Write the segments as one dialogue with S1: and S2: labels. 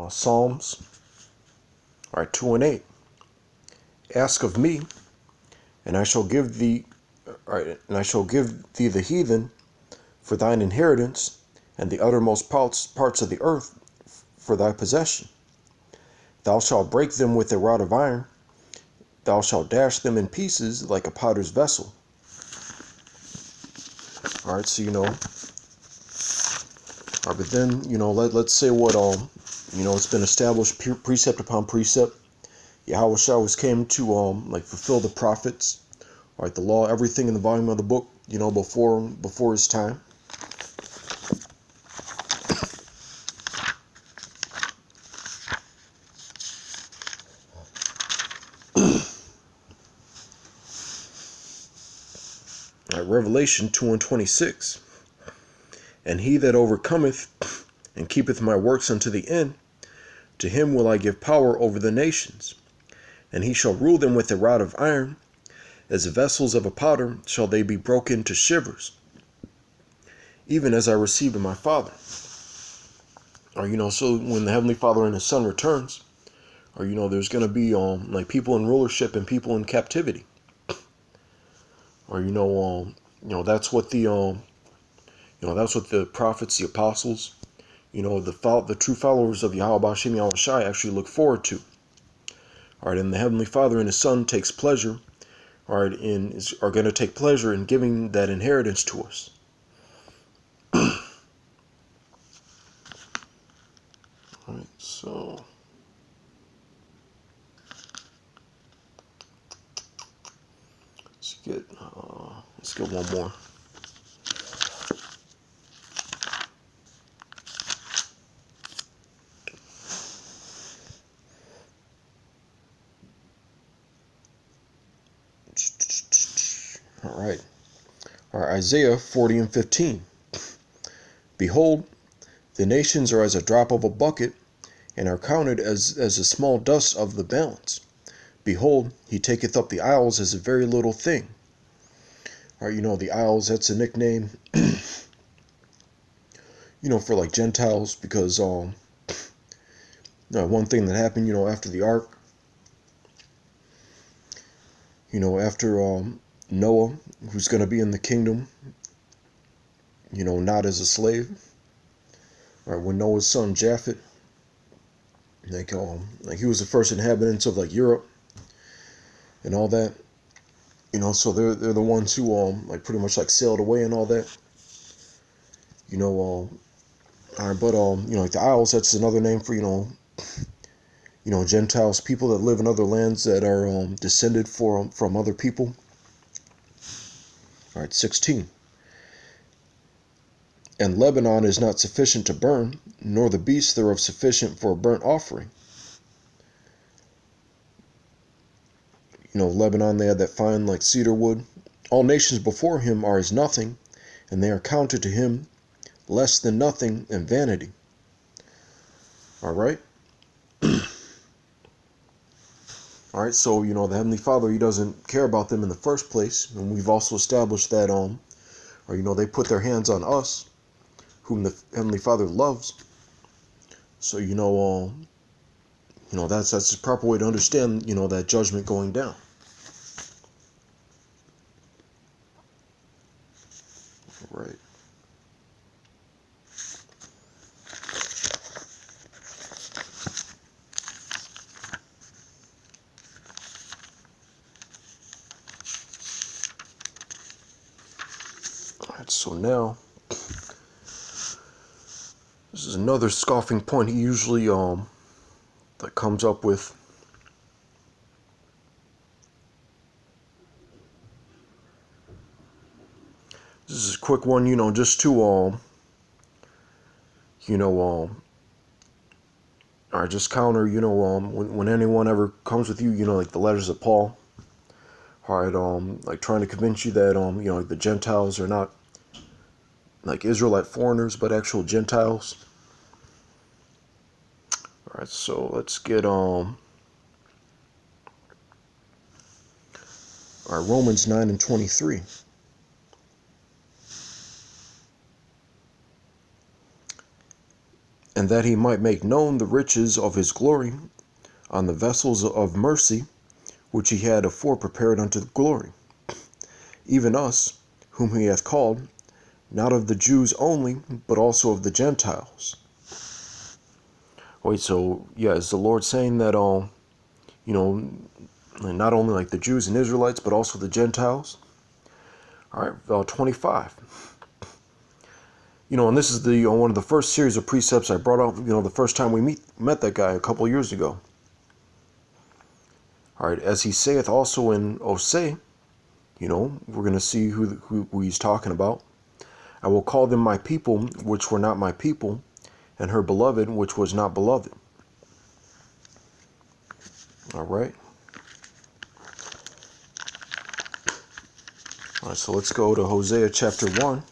S1: Psalms, all right, 2 and 8. Ask of me, and I shall give thee, all right, and I shall give thee the heathen for thine inheritance, and the uttermost parts of the earth for thy possession. Thou shalt break them with a rod of iron, thou shalt dash them in pieces like a potter's vessel. All right, so but then let's say what it's been established precept upon precept. Yahweh Shah came to fulfill the prophets, all right, the law, everything in the volume of the book, before his time. All right, Revelation 2 and 26. And he that overcometh and keepeth my works unto the end, to him will I give power over the nations, and he shall rule them with a rod of iron, as the vessels of a potter shall they be broken to shivers, even as I received of my Father. Or so when the Heavenly Father and His Son returns, or there's going to be people in rulership and people in captivity. Or that's what the that's what the prophets, the apostles, the true followers of Yahweh B'Shem Yahweh Shai actually look forward to. All right, and the Heavenly Father and His Son takes pleasure, all right, are going to take pleasure in giving that inheritance to us. All right, so let's get one more. All right, Isaiah 40 and 15. Behold, the nations are as a drop of a bucket, and are counted as a small dust of the balance. Behold, he taketh up the isles as a very little thing. All right, the isles, that's a nickname, for like Gentiles, because one thing that happened, after the ark, after Noah, who's going to be in the kingdom, not as a slave. All right, when Noah's son Japheth, he was the first inhabitants of Europe and all that, so they're the ones who pretty much sailed away and all that, all right, but the Isles, that's another name for Gentiles, people that live in other lands that are descended from other people. All right, 16. And Lebanon is not sufficient to burn, nor the beasts thereof sufficient for a burnt offering. Lebanon, they had that fine cedar wood. All nations before him are as nothing, and they are counted to him less than nothing and vanity. All right. All right, so the Heavenly Father, He doesn't care about them in the first place, and we've also established that they put their hands on us, whom the Heavenly Father loves. So that's the proper way to understand that judgment going down. All right. Alright, so now this is another scoffing point he usually that comes up with. This is a quick one, just to just counter, when anyone ever comes with you, like the letters of Paul. Alright, trying to convince you that the Gentiles are not like Israelite foreigners, but actual Gentiles. Alright, so let's get Alright, Romans 9 and 23. and that he might make known the riches of his glory on the vessels of mercy, which he had afore prepared unto glory, even us, whom he hath called, not of the Jews only, but also of the Gentiles. Wait, so, yeah, is the Lord saying that, not only like the Jews and Israelites, but also the Gentiles? All right, 25. And this is the one of the first series of precepts I brought up, the first time we met that guy a couple years ago. All right, as he saith also in Hosea, we're going to see who he's talking about. I will call them my people, which were not my people, and her beloved, which was not beloved. All right. All right, so let's go to Hosea chapter 1.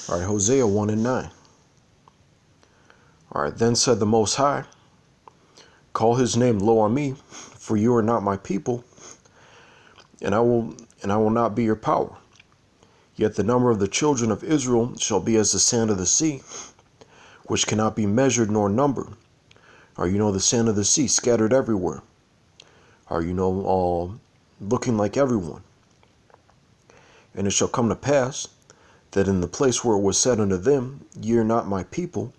S1: All right, Hosea 1 and 9. All right, then said the Most High, call his name Lo Ami, for you are not my people, and I will not be your power. Yet the number of the children of Israel shall be as the sand of the sea, which cannot be measured nor numbered. Or the sand of the sea scattered everywhere. Or looking like everyone. And it shall come to pass that in the place where it was said unto them, ye are not my people,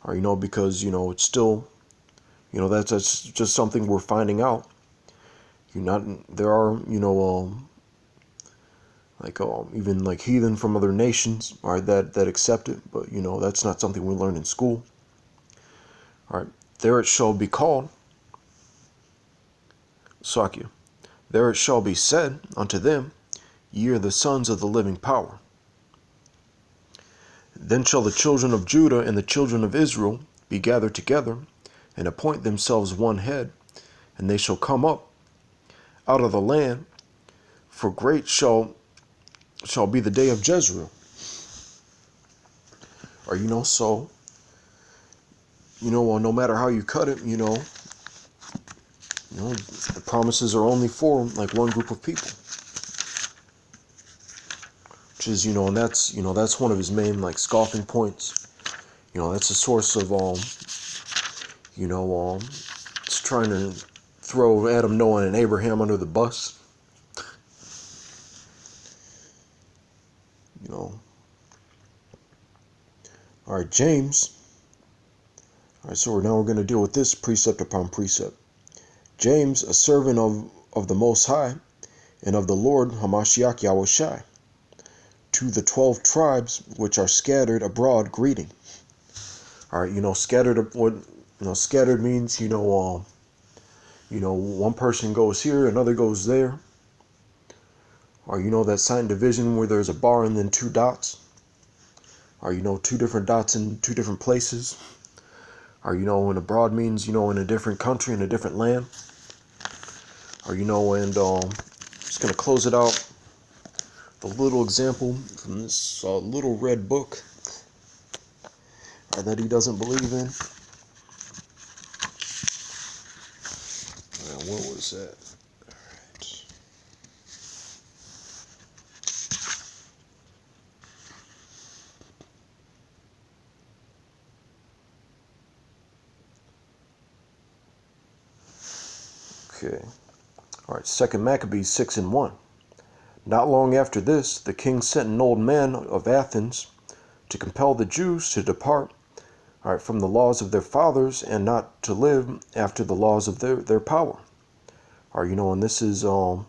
S1: or because it's still, that's just something we're finding out. There are even like heathen from other nations, all right, that accept it, but that's not something we learn in school. All right, there it shall be called Sakya. There it shall be said unto them, ye are the sons of the living power. Then shall the children of Judah and the children of Israel be gathered together, and appoint themselves one head, and they shall come up out of the land, for great shall be the day of Jezreel. Or so no matter how you cut it, the promises are only for like one group of people. Which is, and that's one of his main like scoffing points. That's a source of it's trying to throw Adam, Noah, and Abraham under the bus. All right, James. All right, so now we're going to deal with this precept upon precept. James, a servant of the Most High and of the Lord Hamashiach Yahushai, to the 12 tribes which are scattered abroad, greeting. All right, scattered. What scattered means, one person goes here, another goes there. Or that sign division where there's a bar and then 2 dots. Or 2 different dots in 2 different places. Or and abroad means in a different country, in a different land. Or and just gonna close it out. The little example from this little red book that he doesn't believe in. What was that? Okay. All right. 2 Maccabees 6 and 1. Not long after this, the king sent an old man of Athens to compel the Jews to depart, all right, from the laws of their fathers and not to live after the laws of their power. Or and this is and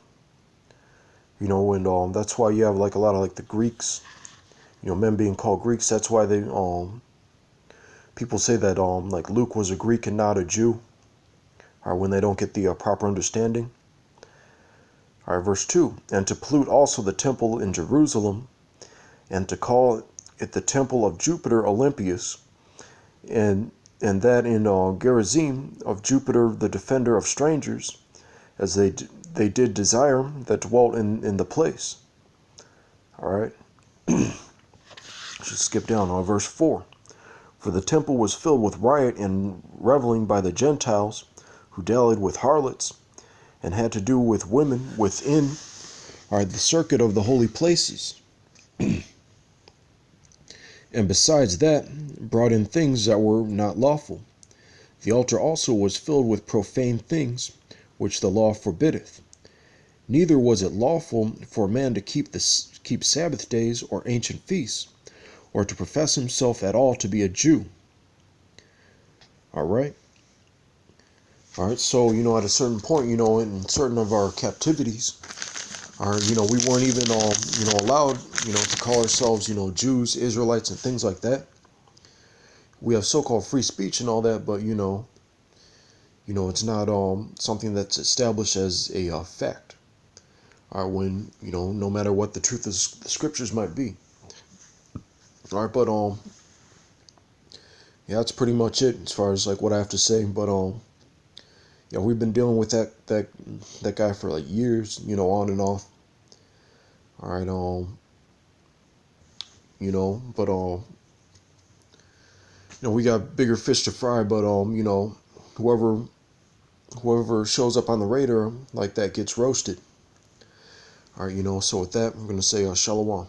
S1: that's why you have like a lot of like the Greeks, men being called Greeks. That's why they people say that like Luke was a Greek and not a Jew, or when they don't get the proper understanding. All right, verse 2, and to pollute also the temple in Jerusalem, and to call it the temple of Jupiter Olympius, and that in Gerizim of Jupiter the defender of strangers, as they did desire that dwelt in the place. All right, just skip down on verse 4. For the temple was filled with riot and reveling by the Gentiles, who dallied with harlots, and had to do with women within the circuit of the holy places. And besides that, brought in things that were not lawful. The altar also was filled with profane things, which the law forbiddeth. Neither was it lawful for a man to keep Sabbath days or ancient feasts, or to profess himself at all to be a Jew. All right. So, at a certain point, in certain of our captivities, we weren't even, allowed, to call ourselves, Jews, Israelites, and things like that. We have so-called free speech and all that, but, it's not something that's established as a fact. When, no matter what the truth of the scriptures might be. All right, but, yeah, that's pretty much it as far as, like, what I have to say, but, yeah, we've been dealing with that guy for, like, years, on and off. All right, but, we got bigger fish to fry, but, whoever shows up on the radar like that gets roasted. All right, so with that, I'm going to say shalom.